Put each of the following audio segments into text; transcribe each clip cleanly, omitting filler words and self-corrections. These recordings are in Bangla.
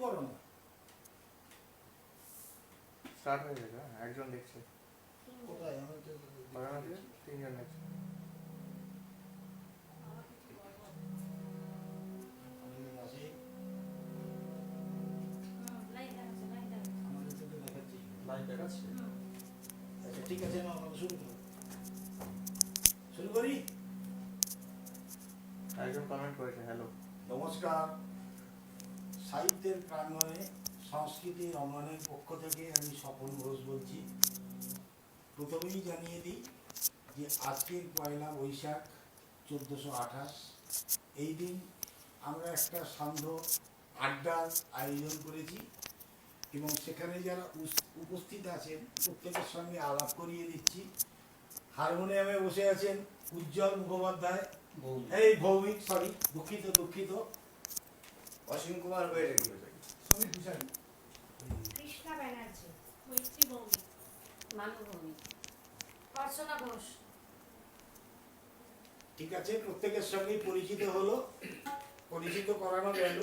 করো না। স্টার্ট হয়ে গেছে, একজন দেখছে। কোথায়? আমি তো তিনজন দেখছে। লাইভ দেখাচ্ছে। আচ্ছা ঠিক আছে, আমরা শুরু করি। শুরু করি। একজন কমেন্ট করেছে হ্যালো। নমস্কার। সাহিত্যের প্রাঙ্গণে সংস্কৃতির অঙ্গনের পক্ষ থেকে আমি স্বপন ঘোষ বলছি। প্রথমেই জানিয়ে দিই যে আজকের ১ বৈশাখ ১৪২৮, এই দিন আমরা একটা সান্ধ্য আড্ডার আয়োজন করেছি এবং সেখানে যারা উপস্থিত আছেন প্রত্যেকের সঙ্গে আলাপ করিয়ে দিচ্ছি। হারমোনিয়ামে বসে আছেন উজ্জ্বল মুখোপাধ্যায়, এই ভৌমিক, সরি দুঃখিত, অসীম কুমার বইয়ের সমীর ভূষাণী, কৃষ্ণা ব্যানার্জি, মৈত্রী ভৌমিক, মানু ভৌমিক, অর্চনা ঘোষ। ঠিক আছে, প্রত্যেকের সঙ্গে পরিচিত হলো, পরিচিত করানো গেল।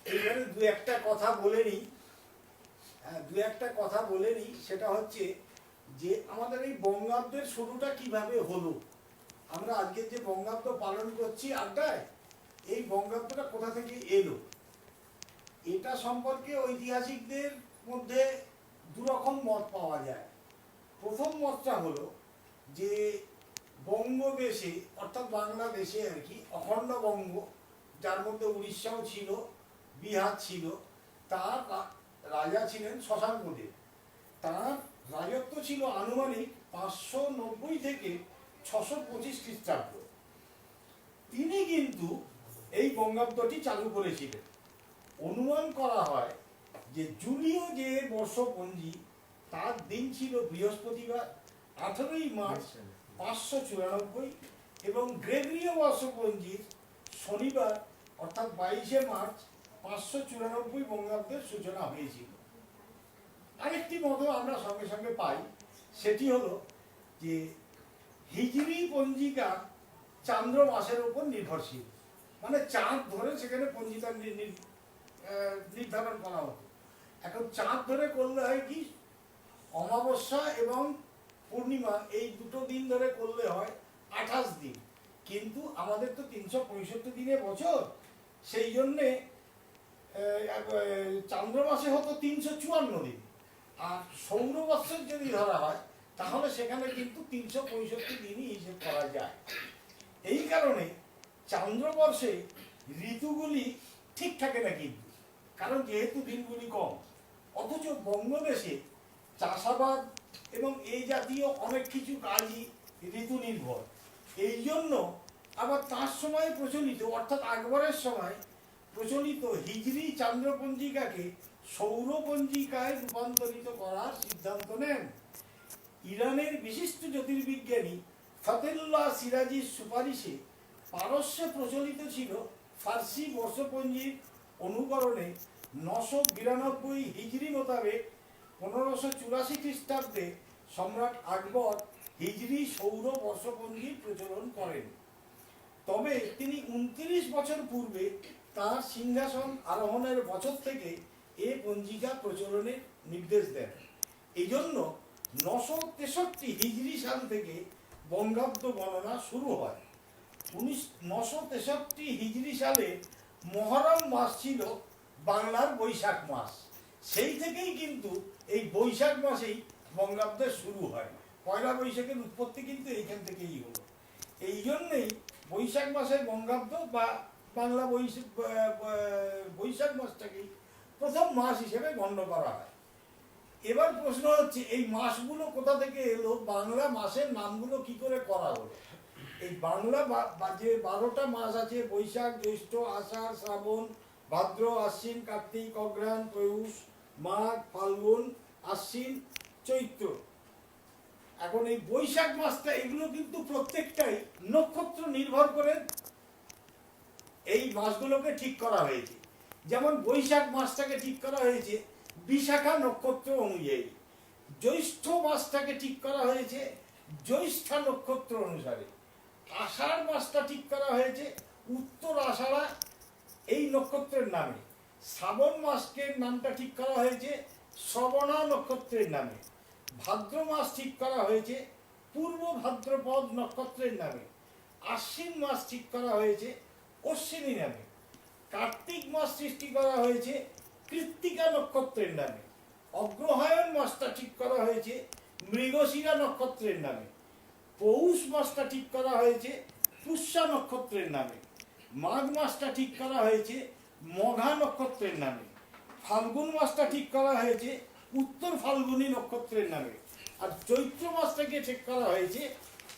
এইবারে দু একটা কথা বলে নিই, সেটা হচ্ছে যে আমাদের এই বঙ্গাব্দের শুরুটা কিভাবে হলো। আমরা আজকে যে বঙ্গাব্দ পালন করছি আড্ডায়, এই বঙ্গাব্দটা কোথা থেকে এলো, এটা সম্পর্কে ঐতিহাসিকদের মধ্যে দুরকম মত পাওয়া যায়। প্রথম মতটা হলো যে বঙ্গদেশে, অর্থাৎ বাংলাদেশে আর কি, অখণ্ড বঙ্গ, যার মধ্যে উড়িষ্যাও ছিল, বিহার ছিল, তার রাজা ছিলেন শশাঙ্কদেব। তার রাজত্ব ছিল আনুমানিক 590 থেকে 625 খ্রিস্টাব্দ। তিনি কিন্তু এই বঙ্গাব্দটি চালু করেছিলেন। অনুমান করা হয় যে জুলিয় যে বর্ষপঞ্জি, তার দিন ছিল বৃহস্পতিবার 18ই মার্চ 594, এবং গ্রেগরীয় বর্ষপঞ্জির শনিবার অর্থাৎ 22শে মার্চ 594 বঙ্গাব্দের সূচনা হয়েছিল। আরেকটি মত আমরা সঙ্গে সঙ্গে পাই, সেটি হলো যে হিজরি পঞ্জিকা চান্দ্র মাসের উপর নির্ভরশীল, মানে চাঁদ ধরে সেখানে পঞ্জিকা নির্ধারণ করা হতো। এখন চাঁদ ধরে করলে হয় কি, অমাবস্যা এবং পূর্ণিমা এই দুটো দিন ধরে করলে হয় 28 দিন, কিন্তু আমাদের তো 365 দিনের বছর, সেই জন্যে চান্দ্র মাসে হতো 354 দিন। আর সৌরবৎসর যদি ধরা হয় তাহলে সেখানে কিন্তু 365 দিনই হিসেব করা যায়। এই কারণে চান্দ্রবর্ষে ঋতুগুলি ঠিক থাকে না কিন্তু, কারণ যেহেতু দিনগুলি কম। অথচ বঙ্গদেশে চাষাবাদ এবং এই জাতীয় অনেক কিছু কাজই ঋতু নির্ভর। এই জন্য আবার তার সময় প্রচলিত, অর্থাৎ আকবরের সময় প্রচলিত হিজরি চান্দ্রপঞ্জিকাকে সৌরপঞ্জিকায় রূপান্তরিত করার সিদ্ধান্ত নেন। ইরানের বিশিষ্ট জ্যোতির্বিজ্ঞানী ফতেহুল্লাহ সিরাজির সুপারিশে পারস্যে প্রচলিত ছিল ফার্সি বর্ষপঞ্জির অনুকরণে 992 হিজরি মোতাবেক 1584 খ্রিস্টাব্দে সম্রাট আকবর হিজরি সৌর বর্ষপঞ্জির প্রচলন করেন। তবে তিনি 29 বছর পূর্বে তার সিংহাসন আরোহণের বছর থেকে এ পঞ্জিকা প্রচলনের নির্দেশ দেন। এই জন্য 963 হিজরি সাল থেকে বঙ্গাব্দ গণনা শুরু হয়। 963 হিজরি সালে মহরম মাস ছিল বাংলার বৈশাখ মাস। সেই থেকেই কিন্তু এই বৈশাখ মাসেই বঙ্গাব্দের শুরু হয়। পয়লা বৈশাখের উৎপত্তি কিন্তু এইখান থেকেই হলো। এই জন্যেই বৈশাখ মাসের বঙ্গাব্দ বা বাংলা বৈশাখ মাসটাকেই প্রথম মাস হিসেবে গণ্য করা হয়। এবার প্রশ্ন হচ্ছে, এই মাসগুলো কোথা থেকে এলো, বাংলা মাসের নামগুলো কি করে করা হলো? এই বাংলা যে 12টা মাস আছে, বৈশাখ, জ্যৈষ্ঠ, আষাঢ়, শ্রাবণ, ভাদ্র, আশ্বিন, কার্তিক, অগ্রহায়ণ, পৌষ, মাঘ, ফাল্গুন, আশ্বিন, চৈত্র। এখন এই বৈশাখ মাসটা, এগুলো কিন্তু প্রত্যেকটাই নক্ষত্র নির্ভর করে এই মাসগুলোকে ঠিক করা হয়েছে। যেমন বৈশাখ মাসটাকে ঠিক করা হয়েছে বিশাখা নক্ষত্র অনুযায়ী, জ্যৈষ্ঠ মাসটাকে ঠিক করা হয়েছে জ্যৈষ্ঠা নক্ষত্র অনুসারে, আষাঢ় মাসটা ঠিক করা হয়েছে উত্তর আষাঢ়া এই নক্ষত্রের নামে, শ্রাবণ মাসের নামটা ঠিক করা হয়েছে শ্রবণা নক্ষত্রের নামে, ভাদ্র মাস ঠিক করা হয়েছে পূর্ব ভাদ্রপদ নক্ষত্রের নামে, আশ্বিন মাস ঠিক করা হয়েছে অশ্বিনী নামে, কার্তিক মাস সৃষ্টি করা হয়েছে কৃত্তিকা নক্ষত্রের নামে, অগ্রহায়ণ মাসটা ঠিক করা হয়েছে মৃগশিরা নক্ষত্রের নামে, পৌষ মাসটা ঠিক করা হয়েছে পুষ্যা নক্ষত্রের নামে, মাঘ মাসটা ঠিক করা হয়েছে মঘা নক্ষত্রের নামে, ফাল্গুন মাসটা ঠিক করা হয়েছে উত্তর ফাল্গুনী নক্ষত্রের নামে, আর চৈত্র মাসটাকে ঠিক করা হয়েছে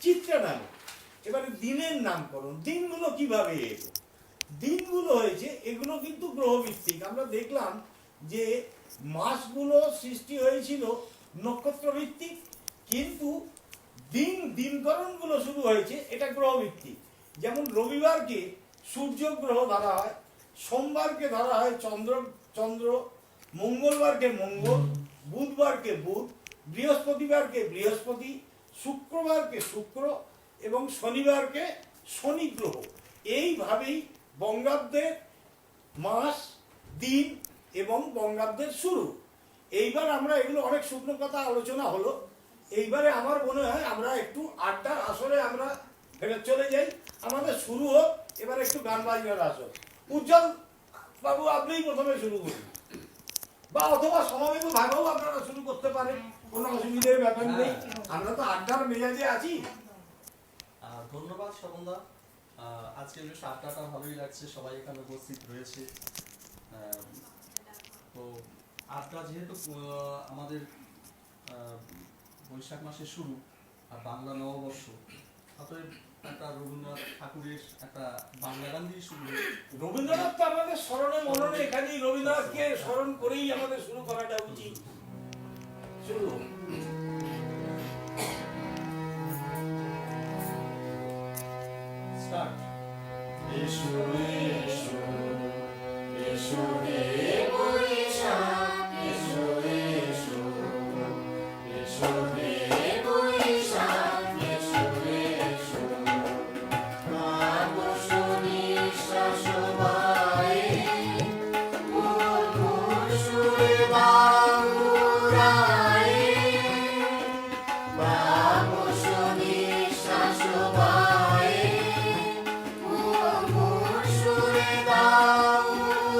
চিত্রা নামে। এবারে দিনের নামকরণ, দিনগুলো কিভাবে এলো? দিনগুলো হয়েছে এগুলো কিন্তু গ্রহভিত্তিক। আমরা দেখলাম যে মাসগুলো সৃষ্টি হয়েছিল নক্ষত্র ভিত্তিক, কিন্তু দিনকরণগুলো শুরু হয়েছে এটা গ্রহভিত্তিক। যেমন রবিবারকে সূর্য গ্রহ ধরা হয়, সোমবারকে ধরা হয় চন্দ্র, মঙ্গলবারকে মঙ্গল, বুধবারকে বুধ, বৃহস্পতিবারকে বৃহস্পতি, শুক্রবারকে শুক্র এবং শনিবারকে শনি গ্রহ। এইভাবেই বঙ্গাব্দের মাস, দিন এবং বঙ্গাব্দের শুরু। এইবার আমরা এগুলো অনেক শুকনো কথা আলোচনা হলো, এইবারে আমার মনে হয় আমরা একটু আড্ডার আসরে আমরা ফেরত চলে যাই। আমাদের শুরু হোক এবার একটু গান বাজনার আসর। উজ্জ্বল বাবু আপনিই প্রথমে শুরু করুন, বা অথবা সমবেত ভাগেও আপনারা শুরু করতে পারেন, কোনো অসুবিধার ব্যাপার নেই। আমরা তো আড্ডার মেজাজে আছি। ধন্যবাদ স্বপনদা। আজকে বেশ আড্ডাটা ভালোই লাগছে, সবাই এখানে উপস্থিত রয়েছে। তো আড্ডা যেহেতু আমাদের বৈশাখ মাসে শুরু আর বাংলা নববর্ষ, অতএব একটা রবীন্দ্রনাথ ঠাকুরের একটা বাংলা গান দিয়ে শুরু। রবীন্দ্রনাথ তো আমাদের স্মরণে মননে, এখানেই রবীন্দ্রনাথকে স্মরণ করেই আমাদের শুরু করাটা উচিত। শুরু স্টার্ট। এসো এসো এসো হে বৈশাখ, এসো এসো এসো হে বৈশাখ, এসো এসো আপস নিঃশ্বাস বায়ে মধুর সুরে বাউরায়ে, আপস নিঃশ্বাস বায়ে মধুর সুরে বাউরায়ে,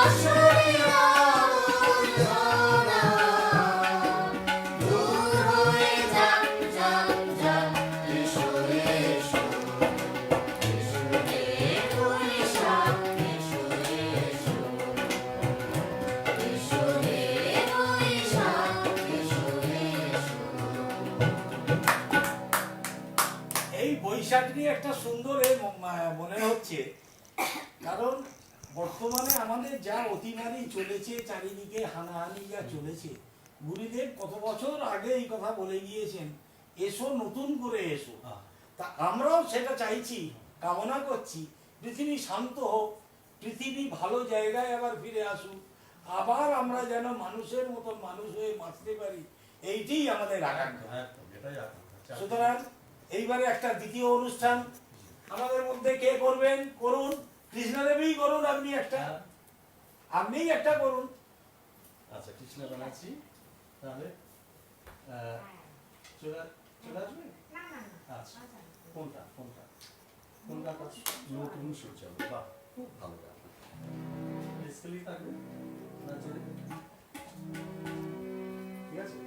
অসুরের আলোচনা দূর হয়ে যাক যাক যাক এসো এসো এসো রে বৈশাখ এসো এসো এসো রে বৈশাখ এসো এসো এই বৈশাখ নিয়ে একটা সুন্দর মনে হচ্ছে, কারণ বর্তমানে আমাদের যা অতিমারি চলেছে, চারিদিকে হানাহানি যা চলেছে, গুরুদেব কত বছর আগে এই কথা বলে গিয়েছেন, এসো নতুন করে এসো। তা আমরাও সেটা চাইছি, কামনা করছি পৃথিবী শান্ত হোক, পৃথিবী ভালো জায়গায় আবার ফিরে আসুক, আবার আমরা যেন মানুষের মতন মানুষ হয়ে বাঁচতে পারি, এইটাই আমাদের আকাঙ্ক্ষা। একদম, এটাই আকাঙ্ক্ষা। সুতরাং এইবারে একটা দ্বিতীয় অনুষ্ঠান আমাদের মধ্যে কে করবেন? করুন, কৃষ্ণদেবী করুন, আপনি একটা, আপনিই একটা করুন। আচ্ছা, কৃষ্ণ ব্যানার্জি তাহলে চলে চলে আসবে। না না না আচ্ছা, কোনটা কোনটা কোনটা নতুন সূর্য? বাহ, খুব ভালো গান। স্কেলই থাকবে না জোরে? ঠিক আছে।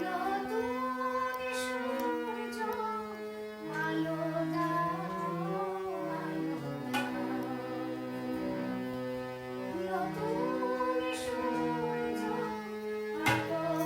নতুন সূর্য আলো দাও আলো দাও নতুন সূর্য আলো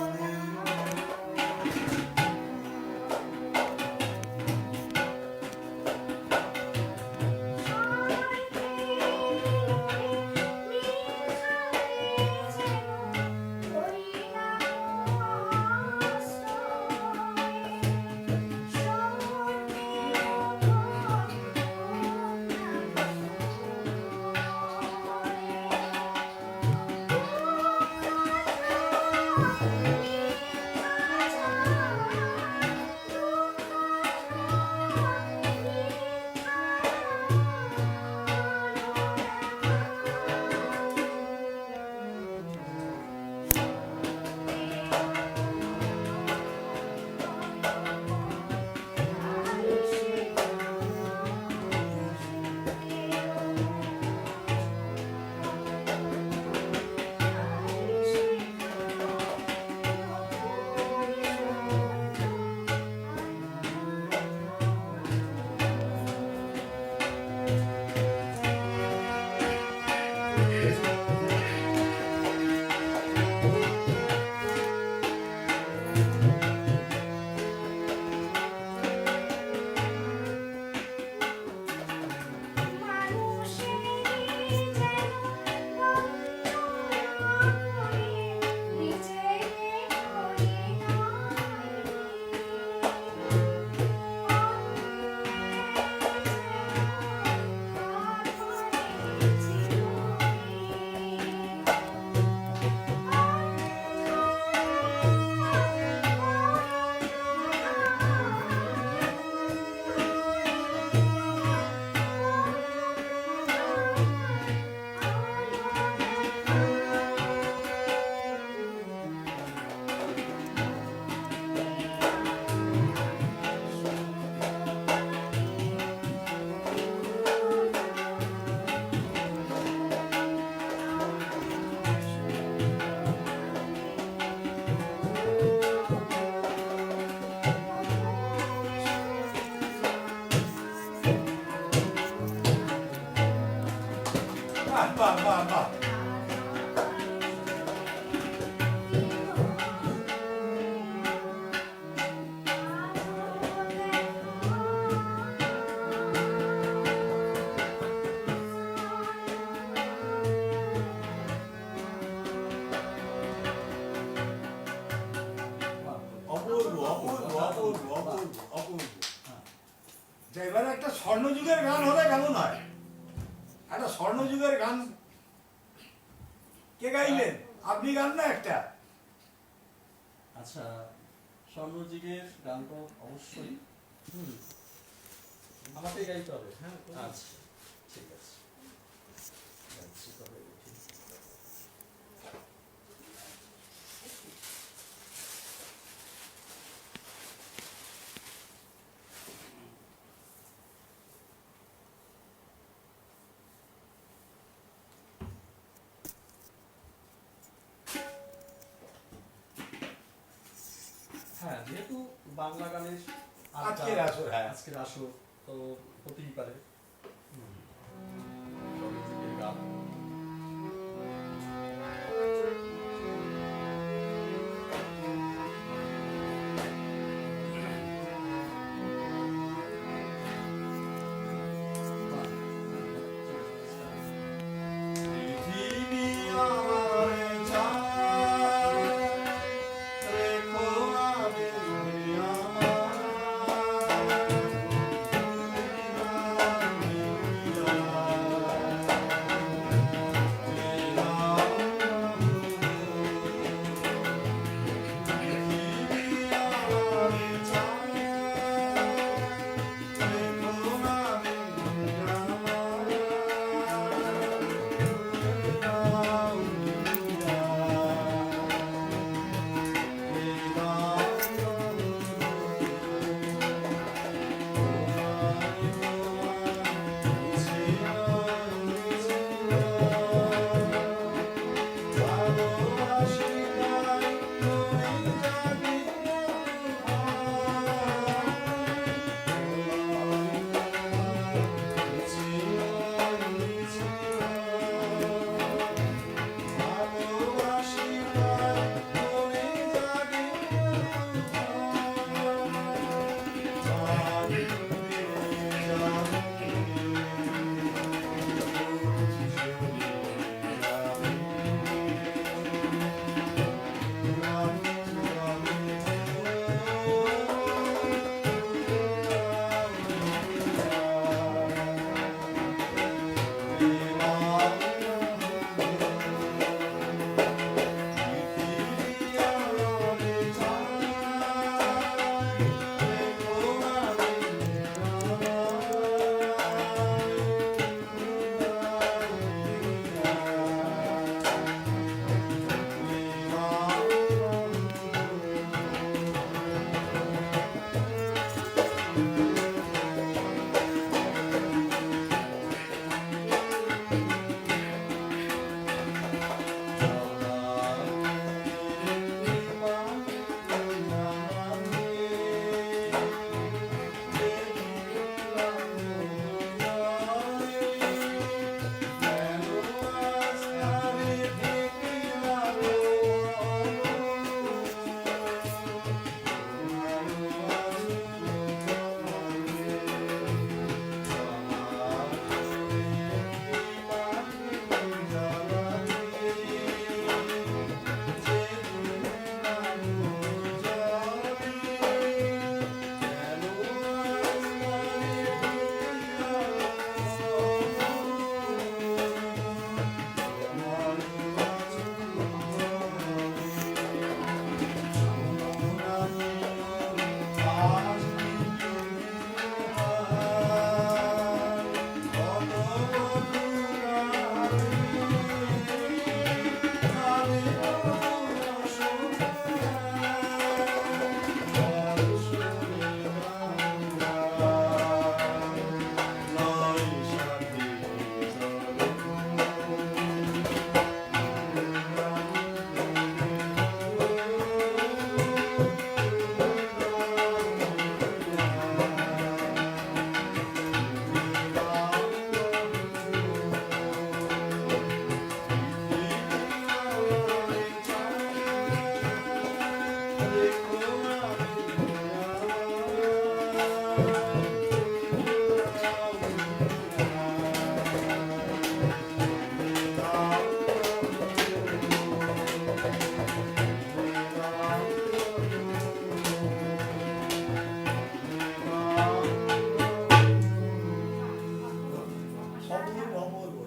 বাহ বাহ বাহ। অপূর্ব অপূর্ব অপূর্ব অপূর্ব অপূর্ব। যা এবারে একটা স্বর্ণযুগের গান হলে কেমন হয়? একটা স্বর্ণযুগের গান কে গাইবেন? আপনি গান না একটা? আচ্ছা, স্বর্ণযুগের গান তো অবশ্যই আমাকে গাইতে হবে। হ্যাঁ, আচ্ছা, ঠিক আছে। গাইছি তবে দেখি। যেহেতু বাংলা গানের আজকের আসর, হ্যাঁ। আজকের আসর তো হতেই পারে চলচ্চিত্রের গান। পৃথিবী আমারে চায়, রেখো আমি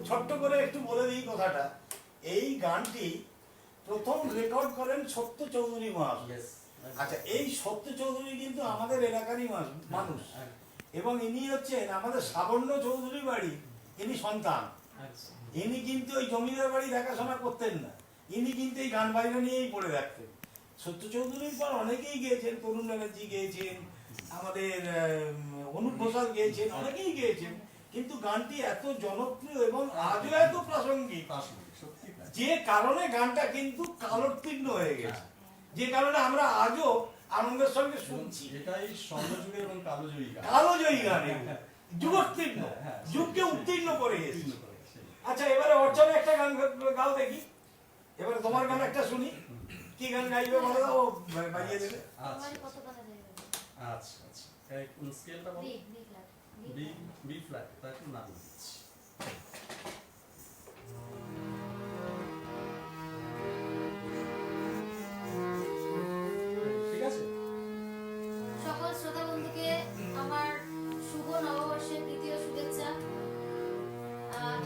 ছোট্ট করে একটু বলে দিই কথাটা। এই গানটি প্রথম রেকর্ড করেন সত্য চৌধুরী মহাশয়। আচ্ছা, এই সত্য চৌধুরী কিন্তু আমাদের এলাকারই মানুষ এবং ইনি হচ্ছেন আমাদের সাবর্ণ চৌধুরী বাড়ি ইনি সন্তান। ইনি কিন্তু ওই জমিদার বাড়ি দেখাশোনা করতেন না, ইনি কিন্তু এই গান বাজনা নিয়েই পড়ে রাখতেন। সত্য চৌধুরীর পর অনেকেই গিয়েছেন, তরুণ ব্যানার্জি গিয়েছেন, আমাদের অনুপ ঘোষাল গিয়েছেন, অনেকেই গিয়েছেন, কিন্তু গানটি এত জনপ্রিয় এবং আজও এত প্রাসঙ্গিক যে কারণে গানটা কিন্তু কালোত্তীর্ণ হয়ে গেছে, যে কারণে আমরা আজও আনন্দের সঙ্গে শুনছি। এটাই স্বর্ণযুগের এবং কালোজয়ী গান। কালোজয়ী গান এগুলো, যুগোত্তীর্ণ, হ্যাঁ, যুগকে উত্তীর্ণ করে এসেছে। উত্তীর্ণ করে, সেই। আচ্ছা এবারে অর্চনা একটা গান গাও দেখি, এবারে তোমার গান একটা শুনি, কি গান গাইবে বলো, ও বাজিয়ে দেবে। আচ্ছা তোমারই কত কথা দেবে? আচ্ছা আচ্ছা এই স্কেলটা বলো। B B flat B B flat, তাই একটু নাম দিচ্ছি। ঠিক আছে। সকল শ্রোতা বন্ধুকে আমার শুভ নববর্ষের দ্বিতীয় শুভেচ্ছা।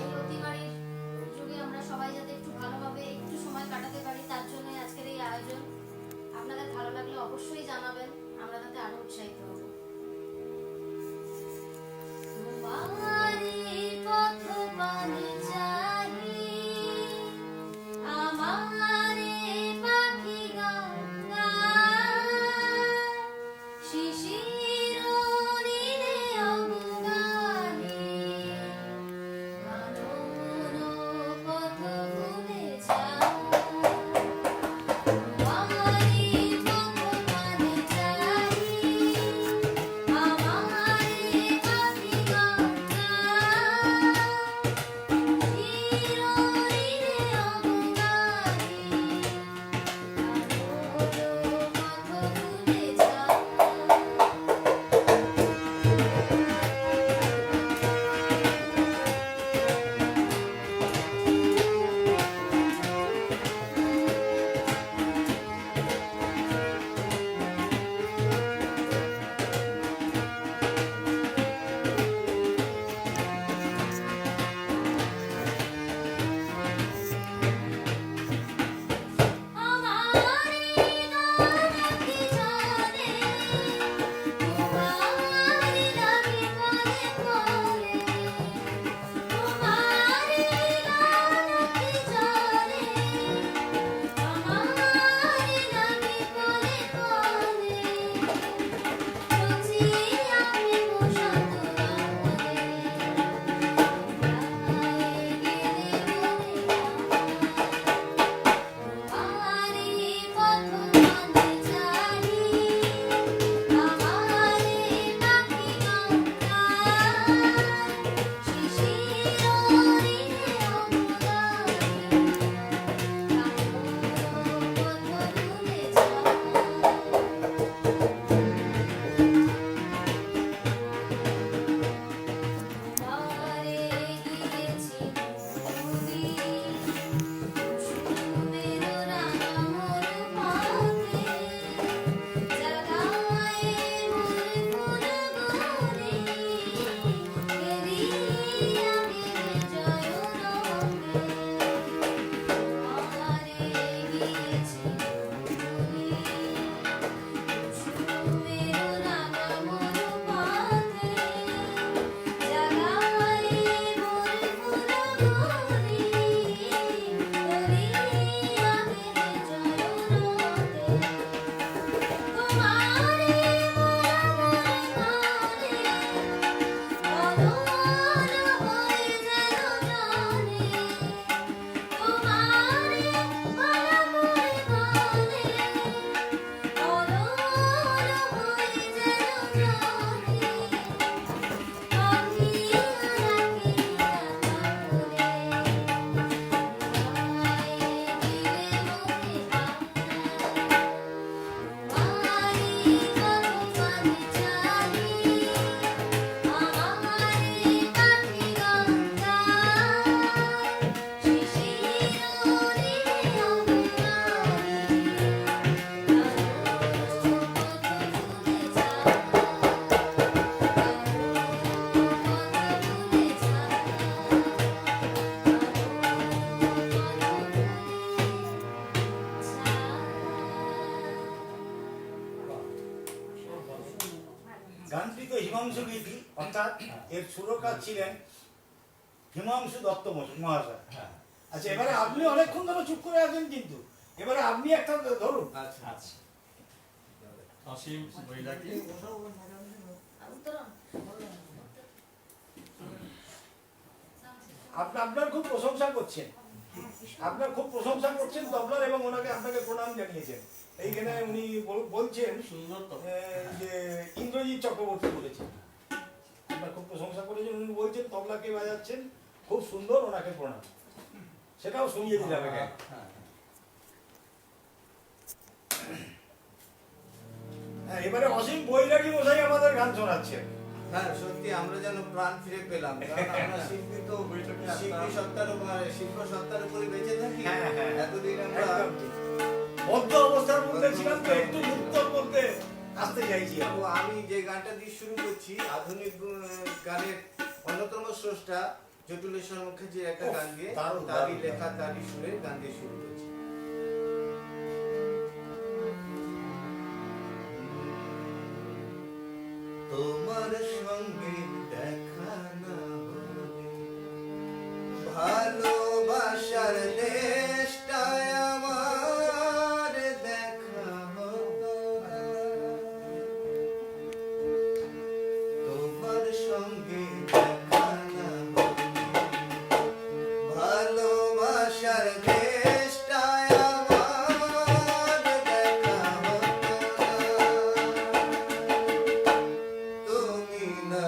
এই অতিমারির যুগে আমরা সবাই যাতে একটু ভালোভাবে একটু সময় কাটাতে পারি, তার জন্য আজকের এই আয়োজন। আপনাদের ভালো লাগলে অবশ্যই জানাবেন, আমরা তাতে আরো উৎসাহিত হব। তোমারই পথ পানে চাহি, আমারে পাখি গঙ্গা, শিশির নীলে অঙ্গানে, কানন পথ ভুলে যায়। তোমারই পথ পানে চাহি, আমারে পাখি গঙ্গা, শিশির নীলে অঙ্গানে, গানটি তো হিমাংশু গীতি, অর্থাৎ এর সুরকার ছিলেন হিমাংশু দত্ত মহাশয়। হ্যাঁ আচ্ছা এবারে আপনি অনেকক্ষণ ধরে চুপ করে আছেন, কিন্তু এবারে আপনি একটা ধরুন। আচ্ছা আচ্ছা অসীম বৈরাগী। আপনার খুব প্রশংসা করছেন, আপনার খুব প্রশংসা করছেন তবলার এবং ওনাকে আপনাকে প্রণাম জানিয়েছেন। এইখানে উনি বলছেন সুন্দর তো যে ইন্দ্রজিৎ চক্রবর্তী বলেছেন, আপনার খুব প্রশংসা করেছেন, উনি বলছেন তবলাকে বাজাচ্ছেন খুব সুন্দর, ওনাকে প্রণাম। সেটাও শুনিয়ে দিলাম এখানে। হ্যাঁ হ্যাঁ, এবারে অসীম বৈরাগী মশাই আমাদের গান শোনাচ্ছেন। হ্যাঁ সত্যি আমরা যেন প্রাণ ফিরে পেলাম, কারণ আমরা শিল্পী তো শিল্পী সত্তার উপরে শিল্প সত্তার উপরে বেঁচে থাকি। হ্যাঁ, হ্যাঁ। এতদিন আমরা একদম ঠিক। বদ্ধ অবস্থার মধ্যে ছিলাম তো, একটু মুক্তর মধ্যে আসতে চাইছি। তো আমি যে গানটা দিয়ে শুরু করছি আধুনিক গানের অন্যতম স্রষ্টা জটুলেশ্বর মুখার্জির একটা ওহ, গান দিয়ে, দারুণ, তারই দারুণ, লেখা তারই সুরে গান দিয়ে শুরু করছি। তোমার সঙ্গে দেখা না হলে ভালোবাসার দেশটায় আমার দেখা হতো না। তোমার সঙ্গে দেখা না হলে ভালোবাসার দেশটায় আমার দেখা হতো না। তুমি না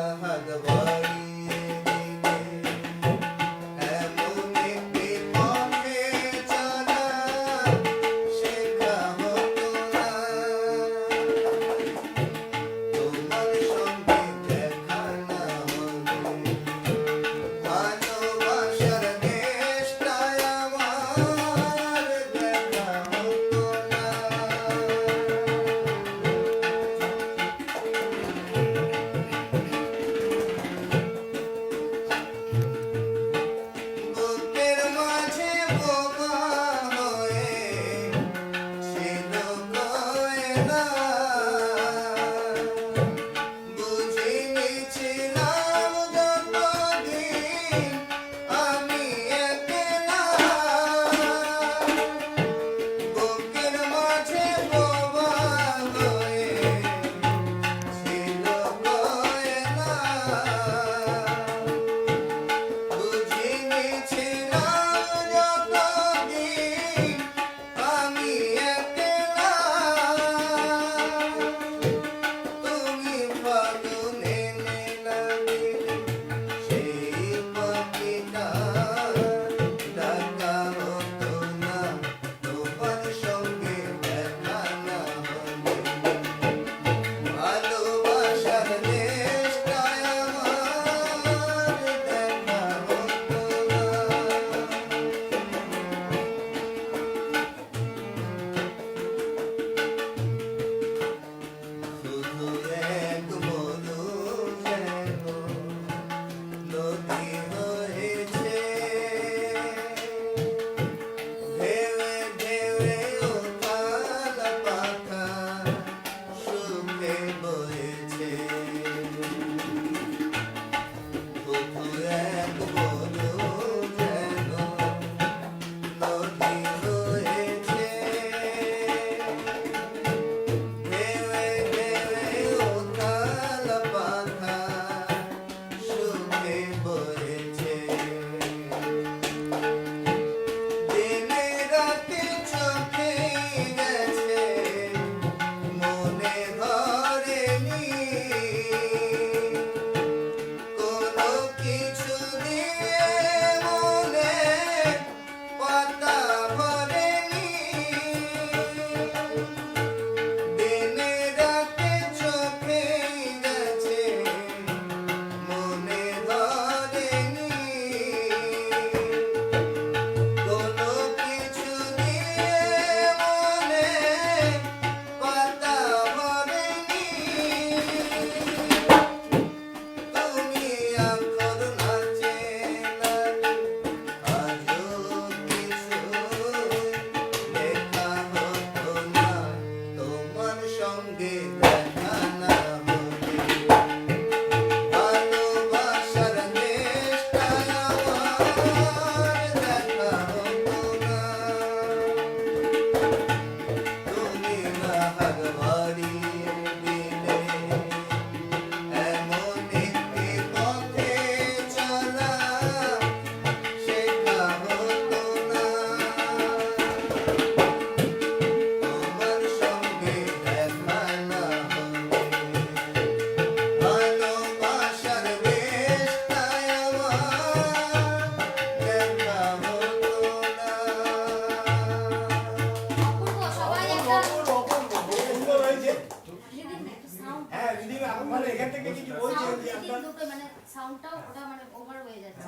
কি বলছেন সাউন্ড যে ফিটিং আপনার দুটো মানে সাউন্ডটাও ওটা মানে ওভার হয়ে যাচ্ছে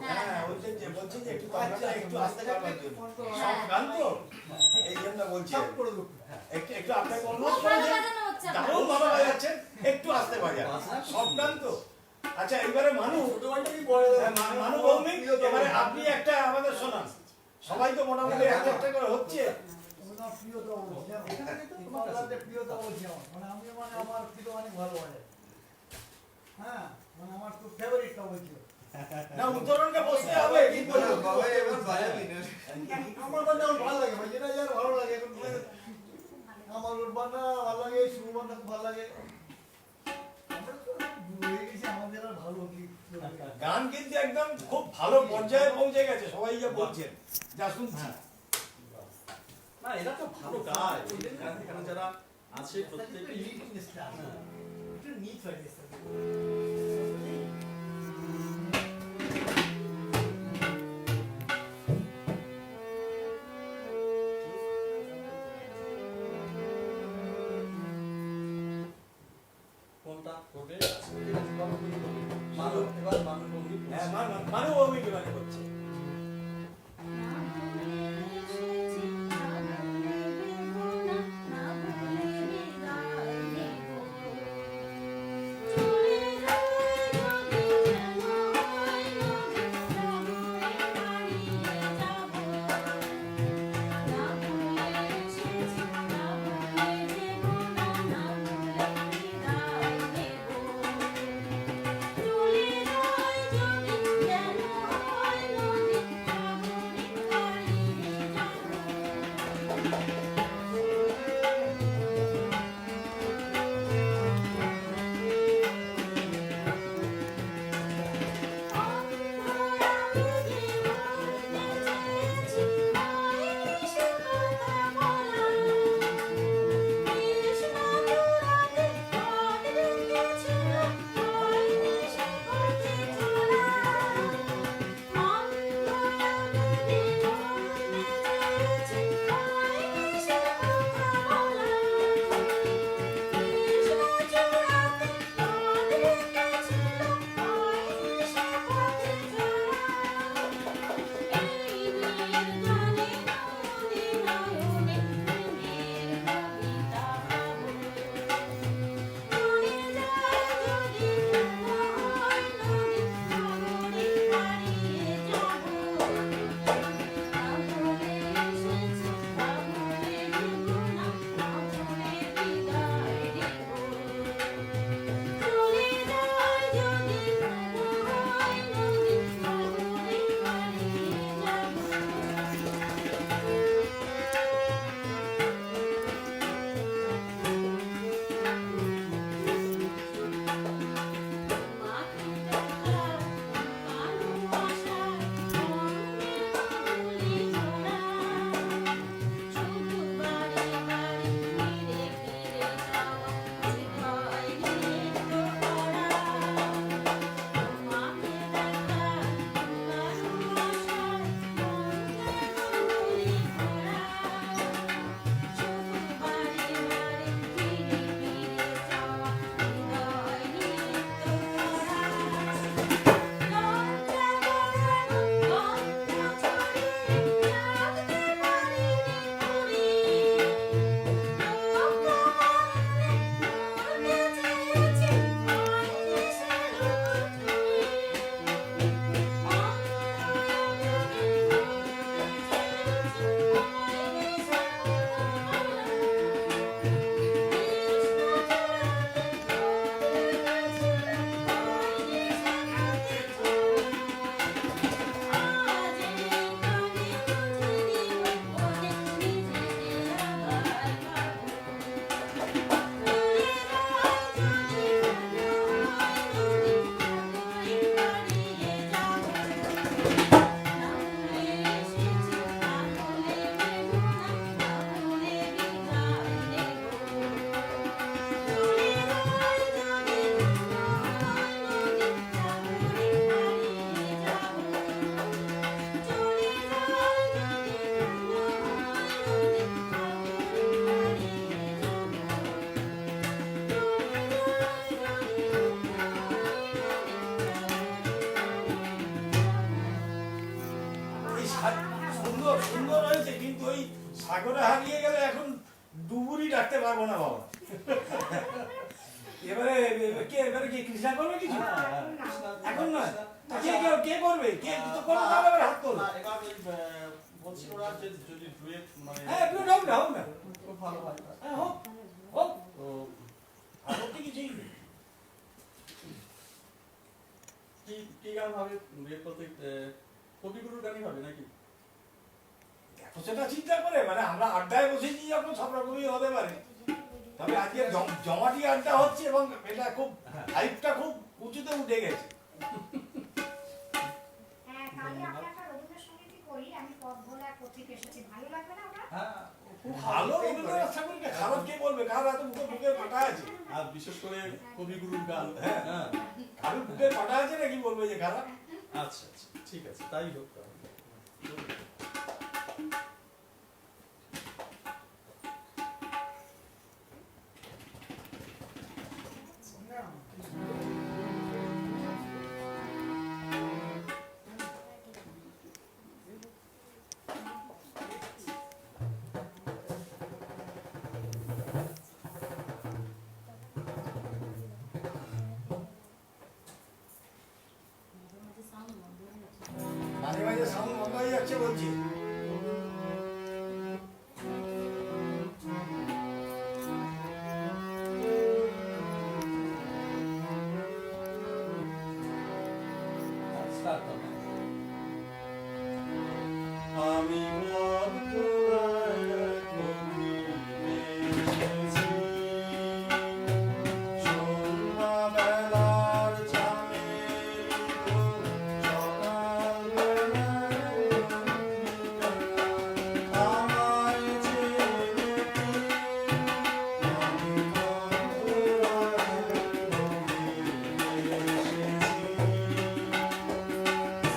হ্যাঁ বলছেন যে একটু আপনারা একটু আস্তে করবার জন্য সব গান তো এই জন্য বলছি একটু আপনাকে বলবো খুব ভালো বাজানো হচ্ছে আপনার। দারুণ ভালো বাজাচ্ছেন একটু আস্তে বাজান সব গান তো আচ্ছা এবারে মানু মানু ভৌমিক এবারে আপনি একটা আমাদের শোনান সবাই তো মোটামুটি একটা একটা করে হচ্ছে না উত্তরণকে বসতে হবে কি বলবো বাবা এবার বাজাবি না আমার বান্না আমার ভালো লাগে ভাই যেটা যার ভালো লাগে এখন আমার ওর বান্না ভালো লাগে শুরু বান্না ভালো লাগে আমরা তো হয়ে গেছি আমাদের আর ভালো কি গান কিন্তু একদম খুব ভালো পর্যায়ে পৌঁছে গেছে সবাই যা বলছেন যা শুনছি না এরা তো ভালো গায় এখানে যারা আছে প্রত্যেকে নিটনেসটা একটু নিট হয়ে গেছে কোনটা করবে মানুষ এবার মানুষ বন্দি হ্যাঁ মানু ভৌমিক এবারে করছে চলে যায় যদি যেন হয় রাখতে পারবো না বাবা। এবারে কি কৃষ্ণা করবে কিছু? এখন নয়। কে করবে? কে তো করবে না, এবার হাত তোলো। না, এবার ওই, বলছিল ওরা যে যদি ডুয়েট মানে হ্যাঁ, একটু হোক না, হোক না। খুব ভালো হয়। হ্যাঁ, হোক, হোক। তো আপত্তি কিছুই নেই। কি গান হবে বিয়ের প্রতি কবিগুরুর গানই হবে নাকি? এখন সেটা চিন্তা করে মানে আমরা আড্ডায় বসেছি যখন সব রকমই হতে পারে। তবে আজকে জমাটি আড্ডা হচ্ছে এবং এটা খুব হাইপটা খুব উঁচুতে উঠে গেছে। হ্যাঁ, কালকে আমরা একটা রবীন্দ্রসঙ্গীতই করি, আমি পথ ভোলা পত্রিকা এসেছি, ভালো লাগবে না ওটা? হ্যাঁ, খুব ভালো রবীন্দ্রনাথ ঠাকুরকে খারাপ কে বলবে? কার এত বুকে পাটা আছে? আর বিশেষ করে কবিগুরুর গান। হ্যাঁ, কারোর বুকে পাটা আছে নাকি বলবে যে খারাপ? আচ্ছা আচ্ছা, ঠিক আছে, তাই হোক তাহলে। মাঝে মাঝে সাউন্ড বন্ধ হয়ে যাচ্ছে বলছি। স্টার্ট হবে। আমি পথ ভোলায় এসেছি, সন্ধ্যাবেলার চামেলি ফুল, সকালবেলায় আমায় চেনে কি? আমি পথ ভোলায় এসেছি।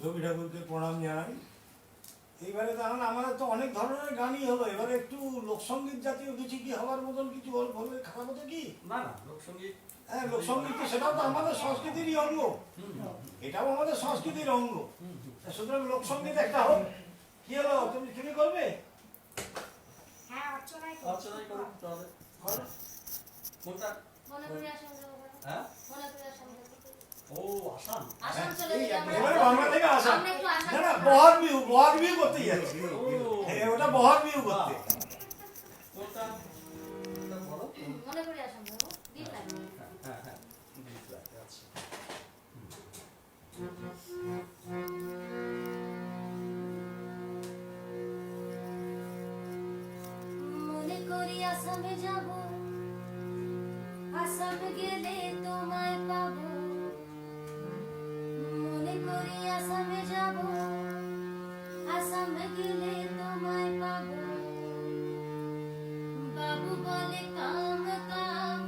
রবি ঠাকুরকে প্রণাম জানাই। এইবারে তখন আমাদের তো অনেক ধরনের গানই হলো, এবারে একটু লোকসঙ্গীত জাতীয় কিছু কি হওয়ার মতন কিছু বললে খারাপ হতো কি? না না, লোকসঙ্গীত। হ্যাঁ, লোকসঙ্গীত তো সেটাও তো আমাদের সংস্কৃতিরই অঙ্গ, এটাও আমাদের সংস্কৃতির অঙ্গ। সুতরাং লোকসঙ্গীত একটা হোক। কি হলো, তুমি করবে? হ্যাঁ, অর্চনাই অর্চনাই করুন তাহলে। করো। কোনটা? মনে করি আসাম যাবো বলো। হ্যাঁ? মনে করি আসাম যাবো। ও, আসাম। আসাম চলে এই যাই আমরা। এবারে বাংলা থেকে আসা। আমরা একটু আসাম না না, যাবো। বহাগ বিহু করতে যাচ্ছি। ওটা বহাগ বিহু করতে। কোনটা? কোনটা বলো? মনে করি আসাম যাবো। দিন লাগবে। হ্যাঁ হ্যাঁ, গীত লাগে, আচ্ছা। মনে করি আসামে যাব, আসাম গেলে তোমায় পাবো। মনে করি আসামে যাব, আসাম গেলে তোমায় পাবো। বাবু বলে কাম কাম,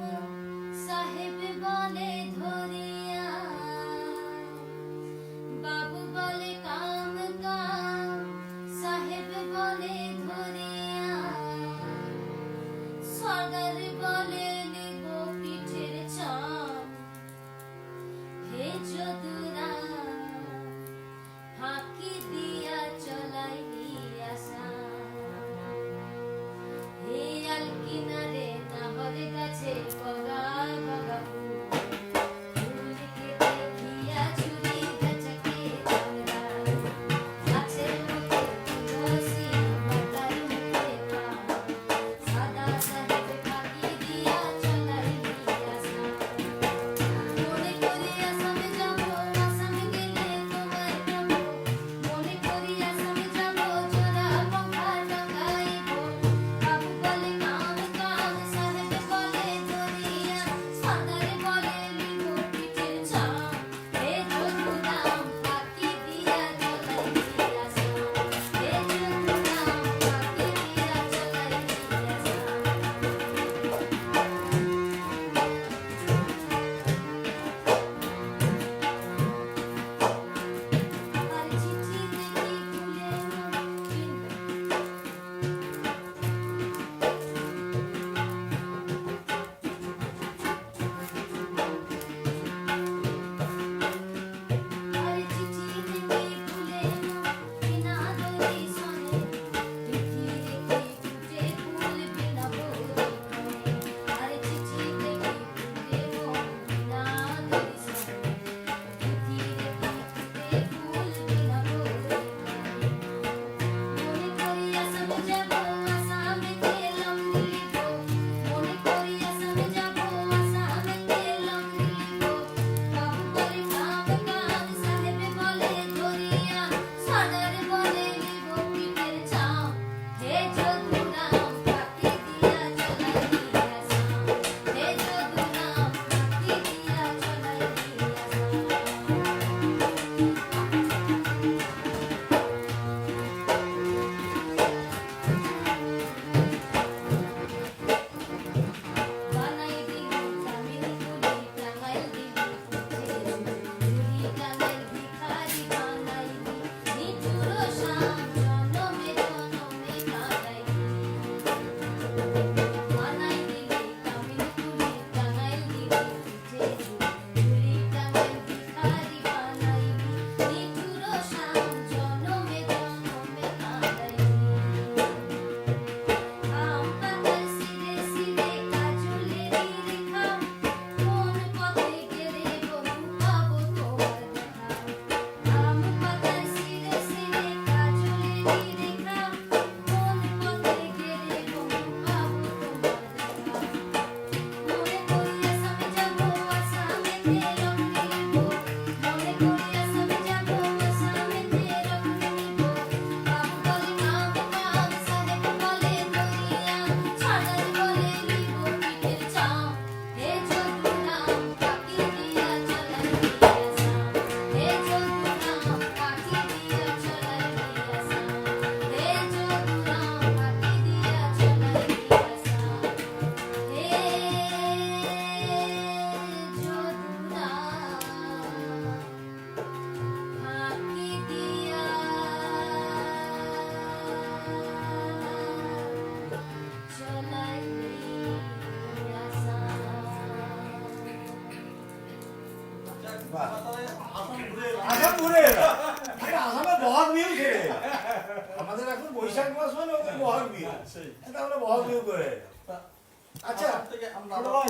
সাহেব বলে ধরিয়া। বাবু বলে কাম কাম, সাহেব বলে ধরিয়া। সর্দার বলে নেব পিঠের চাপ। হে যদুরা ফাঁকি দিয়া চলাই আসা। হে আল কিনারে না বাহ। আসাম ঘুরে এলাম। আসাম ঘুরে এলা। আরে আসামে বহাগ বিহু খেলে এলা। আমাদের এখন বৈশাখ মাস মানে ওদের বহাগ বিহু। সেই। এটা আমরা বহাগ বিহু করে এলাম। আচ্ছা আসাম থেকে আমরা ছোট ভাই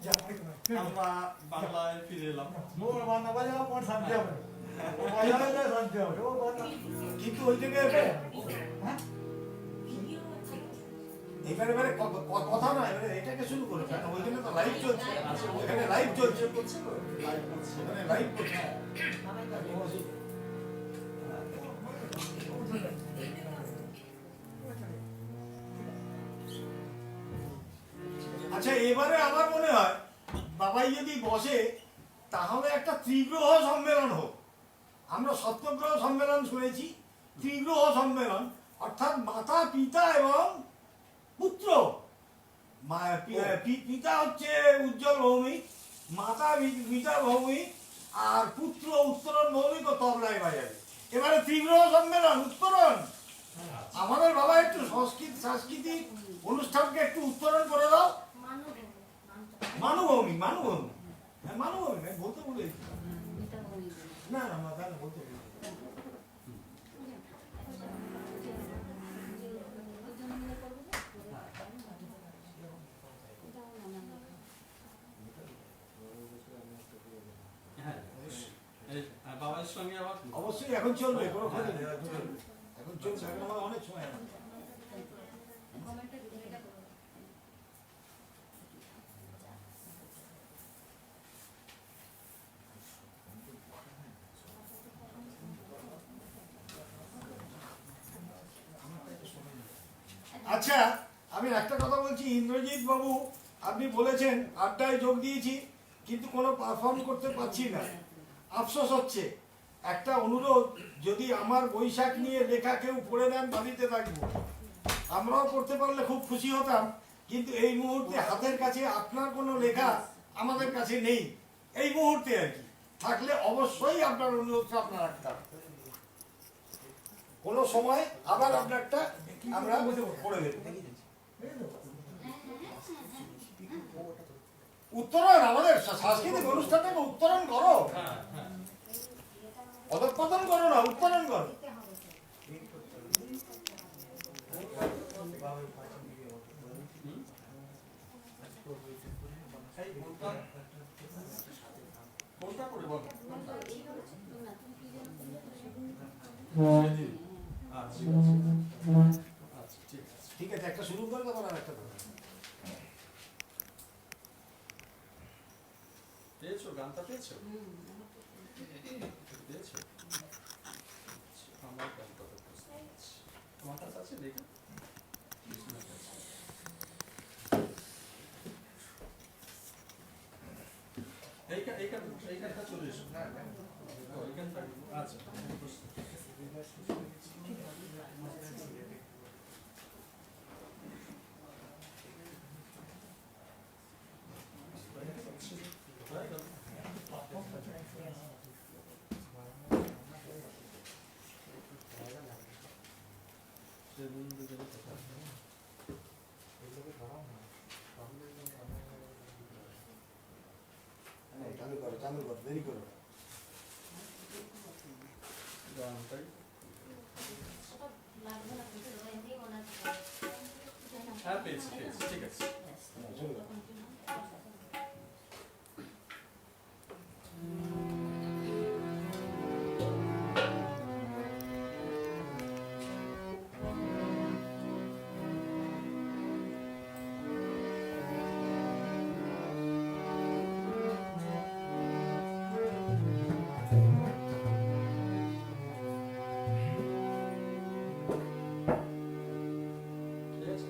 যা অনেক নয় আমরা বাংলায় ফিরে এলাম। মোর বান্না বাজা কোন শান্তি হবে ও বাজা শান্তি হবে ও বান্না কিন্তু ওই থেকে হ্যাঁ এবারে এবারে কথা না এবারে এটাকে শুরু করো কারণ ওইখানে তো লাইভ চলছে এখানে লাইভ চলছে এখানে লাইভ করছে আচ্ছা এবারে আমার মনে হয় বাবাই যদি বসে তাহলে একটা ত্রিগ্রহ সম্মেলন হোক আমরা সপ্তগ্রহ সম্মেলন শুনেছি ত্রিগ্রহ সম্মেলন অর্থাৎ মাতা পিতা এবং পুত্র পিতা হচ্ছে উজ্জ্বল ভৌমিক মাতা পিতা ভৌমিক আর পুত্র উত্তরণ ভৌমিক ও তবলায় বাজাবে এবারে ত্রিগ্রহ সম্মেলন উত্তরণ আমাদের বাবা একটু সাংস্কৃতিক অনুষ্ঠানকে একটু উত্তরণ করে দাও মানুভৌমিক মানুভৌমিক হ্যাঁ মানুভৌমিক আমি বলতে বলেছি না না মাথা না বলতে বলেছি হ্যাঁ এই বাবার সঙ্গে আবার অবশ্যই এখন চলবে কোনো ক্ষতি নেই এখন চলবে এখন চলছে এখন আমার অনেক সময় আছে আচ্ছা আমি একটা কথা বলছি ইন্দ্রজিৎ বাবু আপনি বলেছেন আড্ডায় যোগ দিয়েছি কিন্তু কোনো পারফর্ম করতে পারছি না আফসোস হচ্ছে একটা অনুরোধ যদি আমার বৈশাখ নিয়ে লেখা কেউ পড়ে দেন বাড়িতে থাকবো আমরাও পড়তে পারলে খুব খুশি হতাম কিন্তু এই মুহূর্তে হাতের কাছে আপনার কোনো লেখা আমাদের কাছে নেই এই মুহূর্তে আর কি থাকলে অবশ্যই আপনার অনুরোধটা আপনার রাখতে হবে কোনো সময় আবার আপনারটা আমরা পড়ে দেব উত্তরণ আমাদের সাংস্কৃতিক অনুষ্ঠানটাকে উত্তরণ করো অধঃপতন করো না উত্তরণ করো কোনটা করে বল আচ্ছা আচ্ছা ঠিক আছে ঠিক আছে একটা শুরু করে তারপর আর একটা করো পেয়েছো গানটা পেয়েছো পেয়েছো আমার গানটা তো তোমার কাছে আছে দেখো এইখানটা চলে এসো এইখানটা আচ্ছা চালু করো দেরি করো গানটাই হ্যাঁ পেয়েছি পেয়েছি ঠিক আছে চলো ঠিক আছে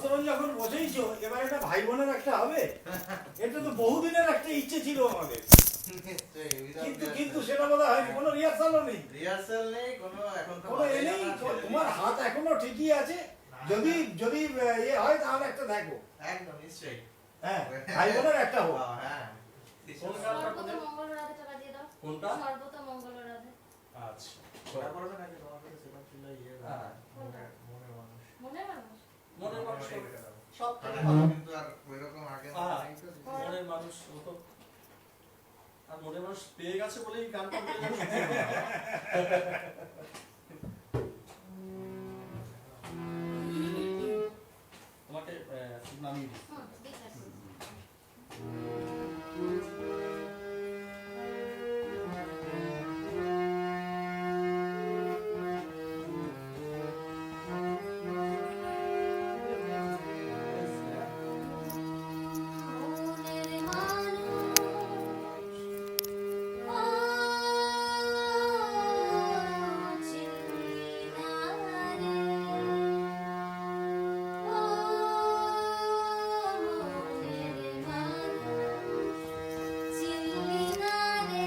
অবস্থান যখন বসেইছো, এবার একটা ভাই বোনের একটা হবে। এটা তো বহুদিনের একটা ইচ্ছে ছিল আমাদের, কিন্তু সেটা বোধ হয়নি, কোনো রিহার্সালও নেই, রিহার্সাল নেই কোনো, এখন তো কোনো এ নেই। তোমার হাত এখনো ঠিকই আছে, যদি যদি ইয়ে হয় তাহলে একটা দেখো। একদম নিশ্চয়ই। হ্যাঁ, ভাই বোনের একটা হোক। হ্যাঁ কোন গানটা সর্বত করবে? মঙ্গল রাধে টাকা দিয়ে দাও। কোনটা? সর্বত মঙ্গল রাধে। আচ্ছা ওটা করবে নাকি তোমার কাছে সেটা ছিল ইয়ে হ্যাঁ। মনের মনের মানুষ মনের মানুষ। মনের মানুষ মনের করবে। এটা দাও। সব মানে থেকে ভালো। কিন্তু আর ওইরকম আগে হ্যাঁ। নেই তো। মনের মানুষ ও তো আর মনের মানুষ পেয়ে গেছে বলেই গানটা পেয়ে গেছে। তোমাকে নামিয়ে দিই। হুম, ঠিক আছে। মনের মানুষ ও চিনি না রে, ও মনের মানুষ চিনি না রে,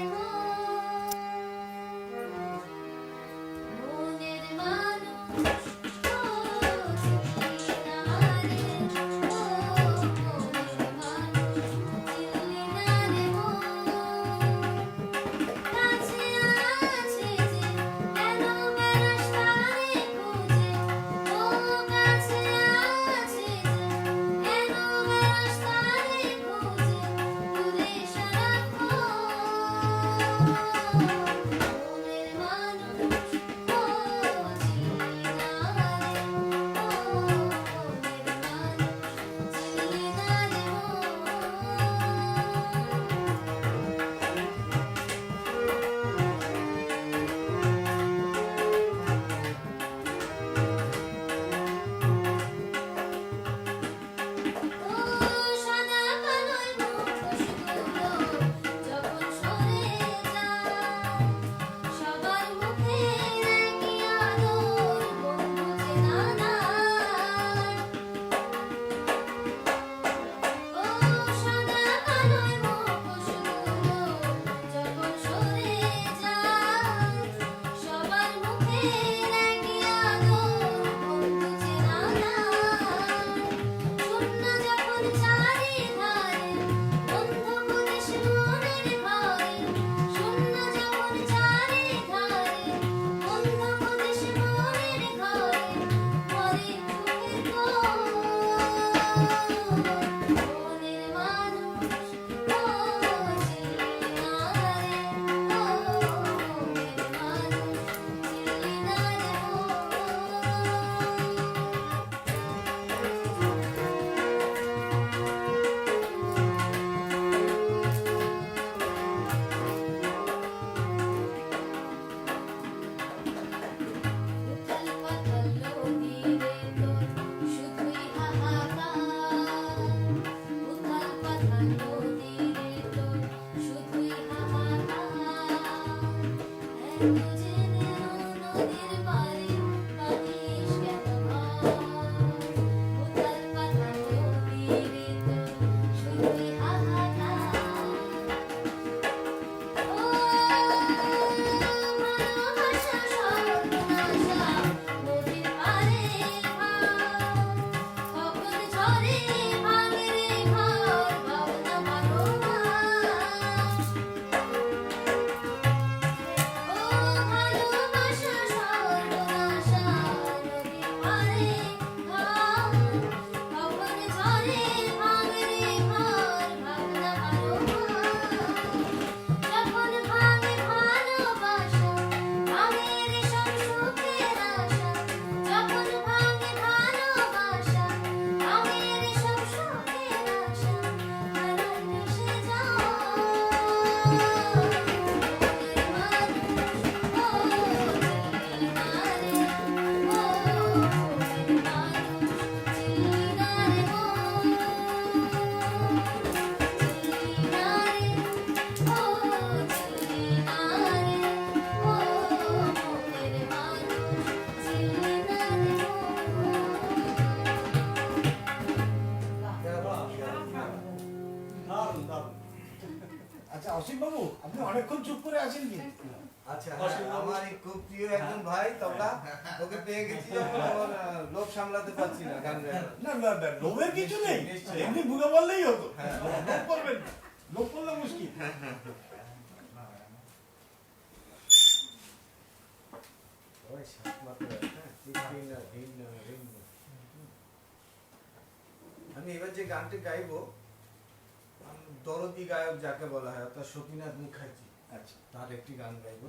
মনের মানুষ ও চিনি না রে, ও মনের মানুষ চিনি না রে, কাছে আছে যে কেন বেড়াস তারে খুঁজে, ও কাছে আছে যে কেন বেড়াস তারে খুঁজে, দূরে সারাক্ষণ মনের মানুষ ও চিনি না রে, ও মনের মানুষ চিনি না রে। ও সাদা কালোয় মুখোশগুলো যখন সরে যায়, সবার মুখে একই আদর, বন্ধু চেনা নাই। ও সাদা কালোয় মুখোশগুলো যখন সরে যায়, সবার মুখে একই আদর, বন্ধু চেনা নাই। শূন্য যখন চারিধারে, বন্ধু পুলিশ মনের ঘরে, শূন্য যখন চারিধারে, বন্ধু পুলিশ মনের ঘরে, পরে চোখের কোণ মনের মানুষ ও চিনি না রে, ও মনের মানুষ চিনি না রে। উথাল পাথাল নদীরে তোর শুধুই হাহাকার, উথাল পাথাল নদীরে তোর শুধুই হাহাকার। এত জেনেও নদীর পাড়ে কাঁদিস কেন ভাই, উথাল পাথাল নদীরে তোর শুধুই হাহাকার। ও ভালোবাসা সর্বনাশা নদীর পাড়ে ভাই, কখন ঝরে ভাঙে রে ঘর, ভাবনা বারো মাস। ও ভালোবাসা সর্বনাশা অসীম বাবু আপনি অনেকক্ষণ চুপ করে আছেন কি? আচ্ছা অসীম বাবু। আমার এই খুব প্রিয় একজন ভাই তবলা, ওকে পেয়ে গেছি যখন আমার লোভ সামলাতে পারছি না গান গাইবার। না না না, লোভের কিছু নেই, নিশ্চয়ই। এমনি বুঝে বললেই হতো। হ্যাঁ। লোভ করবেন না, লোভ করলে মুশকিল। ওই সাত মাত্রা, হ্যাঁ, তিন আর ভিন্ন, ভিন্ন। আমি এবার যে গানটি গাইবো, দরদি গায়ক যাকে বলা হয় অর্থাৎ সতীনাথ মুখার্জি, আচ্ছা, তার একটি গান গাইবো,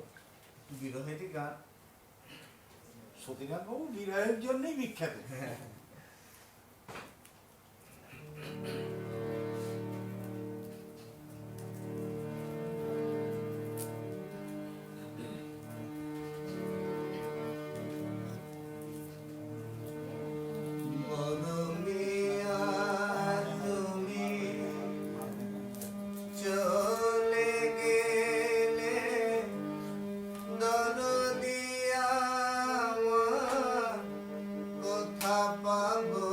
বিরহেরই গান। সতীনাথ বাবু বিরহের জন্যই বিখ্যাত। বলো মিয়া তুমি চলে গেলে দরদি আমার কোথা পাবো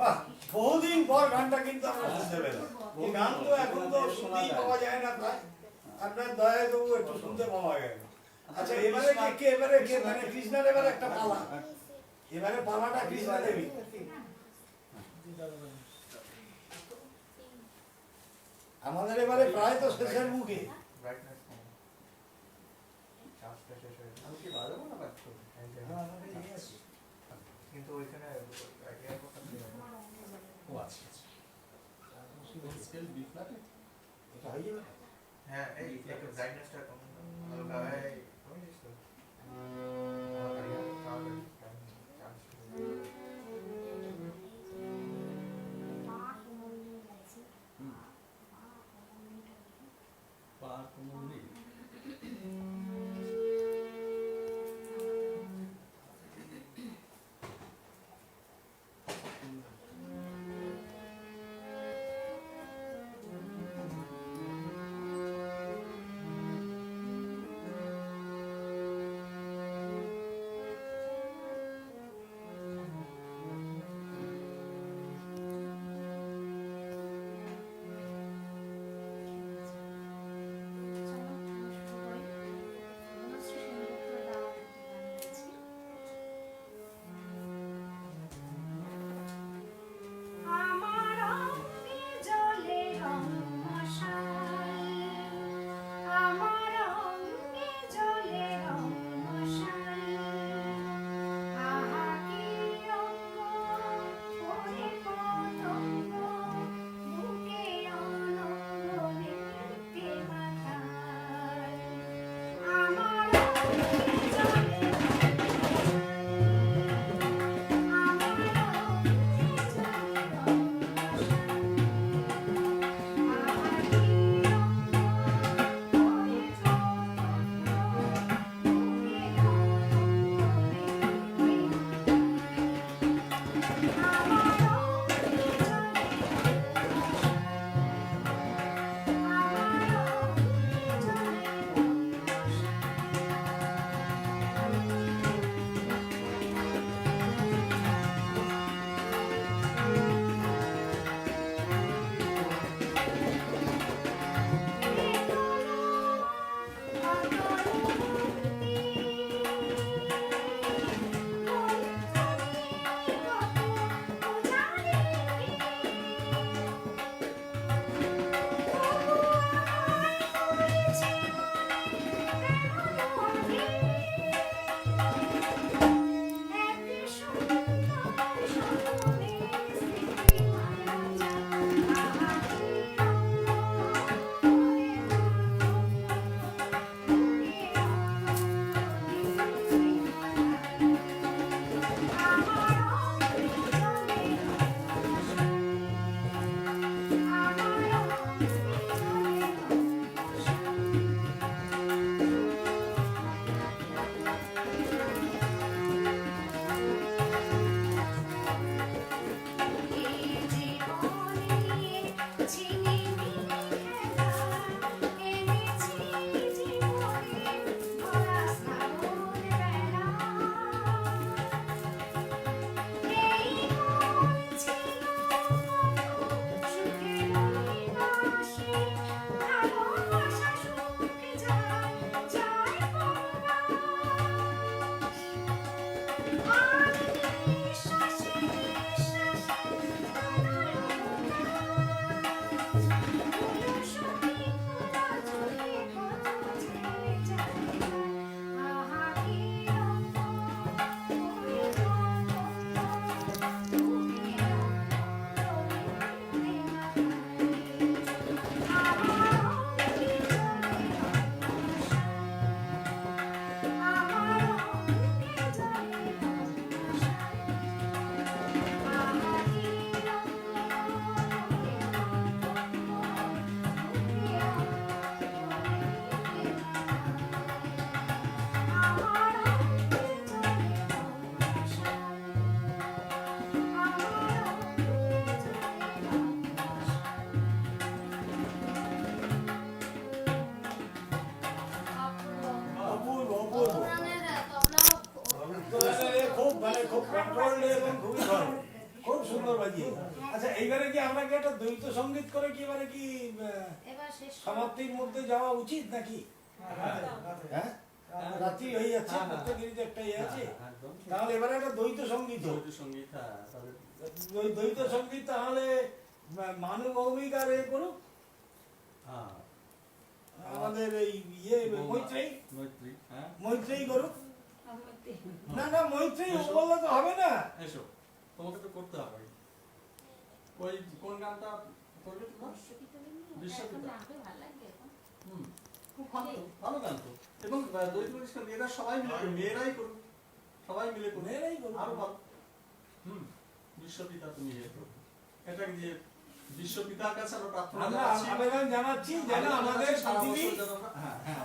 বাহ, বহুদিন পর গানটা কিন্তু আমরা শুনতে পেলাম। এই গান তো এখন তো শুনতেই পাওয়া যায় না প্রায়। আপনার দয়া তবু একটু শুনতে পাওয়া গেল। আচ্ছা, এবারে কে মানে কৃষ্ণার এবারে একটা পালা। এবারে পালাটা কৃষ্ণা দেবী। আমাদের এবারে প্রায় তো শেষের মুখে। ব্রাইটনেস কম, চার্জটা শেষ হয়ে আমি কি বাজাবো না বাদ করবো? গেছে। কিন্তু ওইখানে এয়ারপোর্টটা দিয়ে ও আচ্ছা আচ্ছা। স্কেল বি ফ্ল্যাট এটা হয়ে যাবে। হ্যাঁ, এই একটু ব্রাইটনেসটা কম হালকা এই কমে গেছে তো হালকা ইয়া তাহলে চার্জ পার্ক মন্দির আমার অঙ্গে জলে রং মশাই, আমার অঙ্গে জলে রং মশাই, আহা কি রঙ্গ ওরে পতঙ্গ, বুকে অনঙ্গে তে মাথায়, আমার অঙ্গে জলে খুব কন্ট্রোল এবং খুবই ভালো, খুব সুন্দর সুন্দর বাজিয়ে। আচ্ছা এইবারে কি আমরা কি একটা দ্বৈত সঙ্গীত করে কি এবারে কি এবার শেষ সমাপ্তির মধ্যে যাওয়া উচিত নাকি? হ্যাঁ রাত্রি হয়ে যাচ্ছে, প্রত্যেকেরই তো একটা ইয়ে আছে, একদম তাহলে এবারে একটা দ্বৈত সঙ্গীত হোক। দ্বৈত সঙ্গীত, হ্যাঁ তাদের দ্বৈত সঙ্গীত তাহলে মানু ভৌমিক আর এ করুক, হ্যাঁ আমাদের এই ইয়ে মৈত্রেয়ী মৈত্রী, হ্যাঁ মৈত্রেয়ী করুক। না না মৈত্রেয়ী বললে তো হবে না। এসো তোমাকে তো করতে হবে। ওই কোন গানটা করবে তোমরা? বিশ্বপিতা। হুম, খুব ভালো তো, ভালো গান তো। এবং দ্বৈত অনুষ্ঠান এরা সবাই মিলে করবে, মেয়েরাই করবে, সবাই মিলে করবে, মেয়েরাই করবে। আরো ভালো। হুম, বিশ্বপিতা তুমি ইয়ে করবে, এটা দিয়ে বিশ্বপিতার কাছে আমরা প্রার্থনা আমরা জানাচ্ছি। আবেদন জানাচ্ছি যেন আমাদের সারা পৃথিবী বছর যেন আমরা- হ্যাঁ হ্যাঁ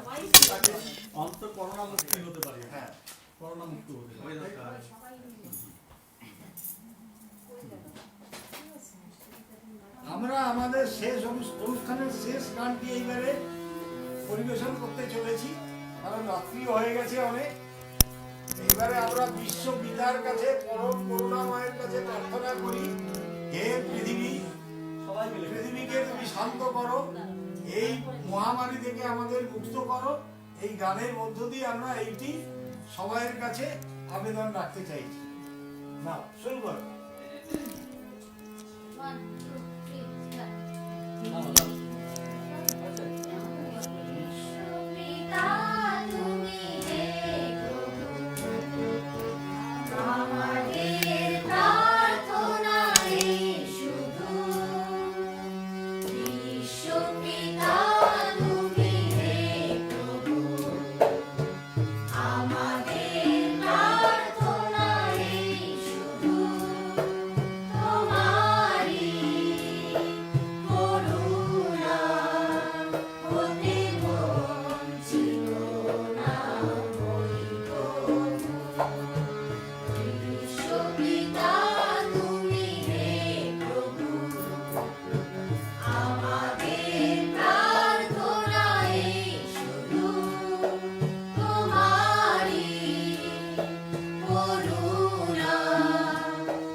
তাকে অন্তত করোনা মুক্তি হতে পারি, হ্যাঁ করোনা মুক্ত হতে পারি। সবাই মিলে। আমরা আমাদের শেষ অনুষ্ঠানের শেষ গানটি এইবারে পরিবেশন করতে চলেছি, কারণ রাত্রি হয়ে গেছে অনেক। এইবারে আমরা বিশ্ব পিতার কাছে, পরম করুণাময়ের কাছে প্রার্থনা করি, হে পৃথিবী, সবাই মিলে পৃথিবীকে তুমি শান্ত করো, এই মহামারী থেকে আমাদের মুক্ত করো। এই গানের মধ্য দিয়ে আমরা এইটি সবাইয়ের কাছে আবেদন রাখতে চাইছি। না শুরু করো। 1 2 3 start. নাও, নাও। বিশ্বপিতা তুমি হে প্রভু, আমাদের প্রার্থনা এই শুধু। বিশ্বপিতা তুমি হে প্রভু, আমাদের প্রার্থনা এই শুধু। তোমারি করুণা হতে বঞ্চিত না হই প্রভু। বিশ্বপিতা তুমি হে প্রভু, আমাদের প্রার্থনা এই শুধু। তোমারি করুণা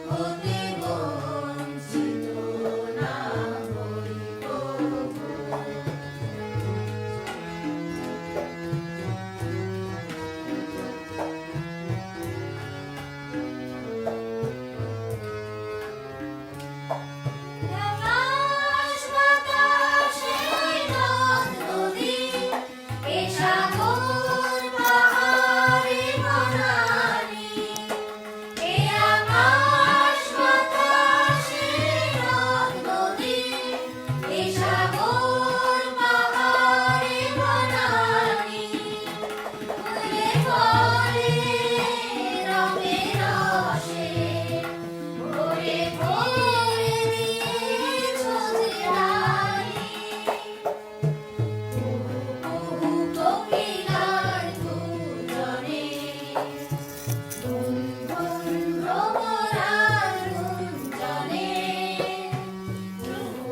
হতে বঞ্চিত না হই প্রভু। আকাশ বাতাসে নদ নদী, এ সাগর পাহাড়ে বনানী। এ আকাশ বাতাসে নদ নদী, এ সাগর পাহাড়ে বনানী। ফুলে ফলে রঙে রসে ভরে ভরে দিয়েছ চেহারি। কুহু কোকিলার গুঞ্জনে, ধুন ধুন ভ্রমরার গুঞ্জনে। কুহু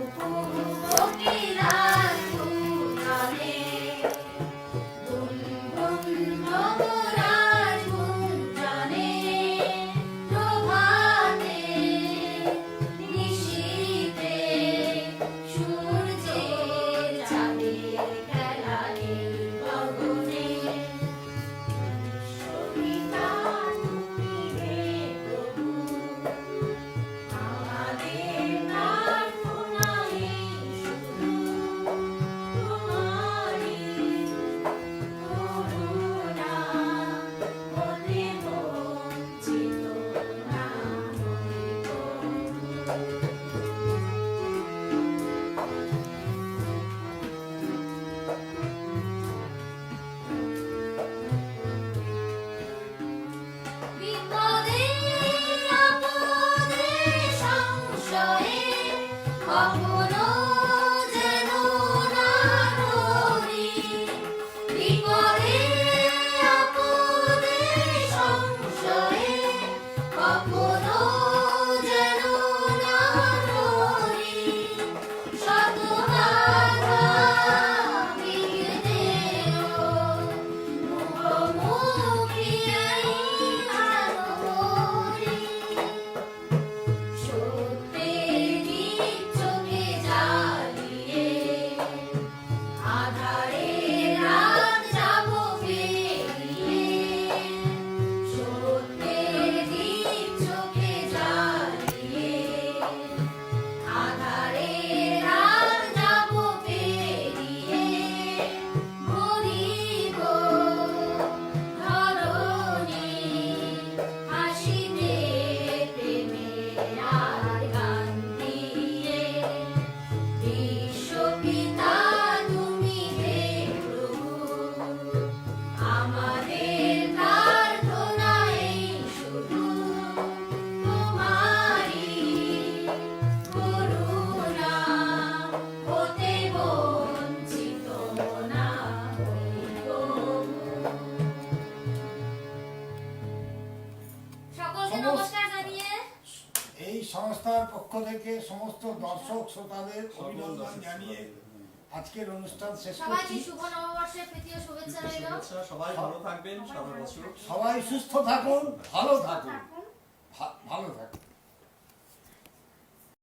কোকিলার গুঞ্জনে, ধুন ধুন ভ্রমরার গুঞ্জনে। প্রভাতে নিশীথে সূর্যের চাঁদের খেলা এই গগনে। বিশ্বপিতা তুমি হে প্রভু, আমাদের প্রার্থনা এই শুধু। তোমারি করুণা হতে বঞ্চিত না হই প্রভু। বিপদে আপদে সংশয়ে কখনো যেন না ডরি। বিপদে আপদে সংশয়ে কখনো যেন না ডরি। শত বাধা বিঘ্নেরও মুখোমুখি এই আলো করি। শত সংস্থার পক্ষ থেকে সমস্ত দর্শক শ্রোতাদের অভিনন্দন জানিয়ে আজকের অনুষ্ঠান শেষ সবাইকে করছি। শুভ নববর্ষের প্রীতি ও শুভেচ্ছা রইল। শুভেচ্ছা, সবাই ভালো থাকবেন সারা বছর। সবাই সুস্থ থাকুন, ভালো থাকুন, থাকুন। ভালো থাকুন।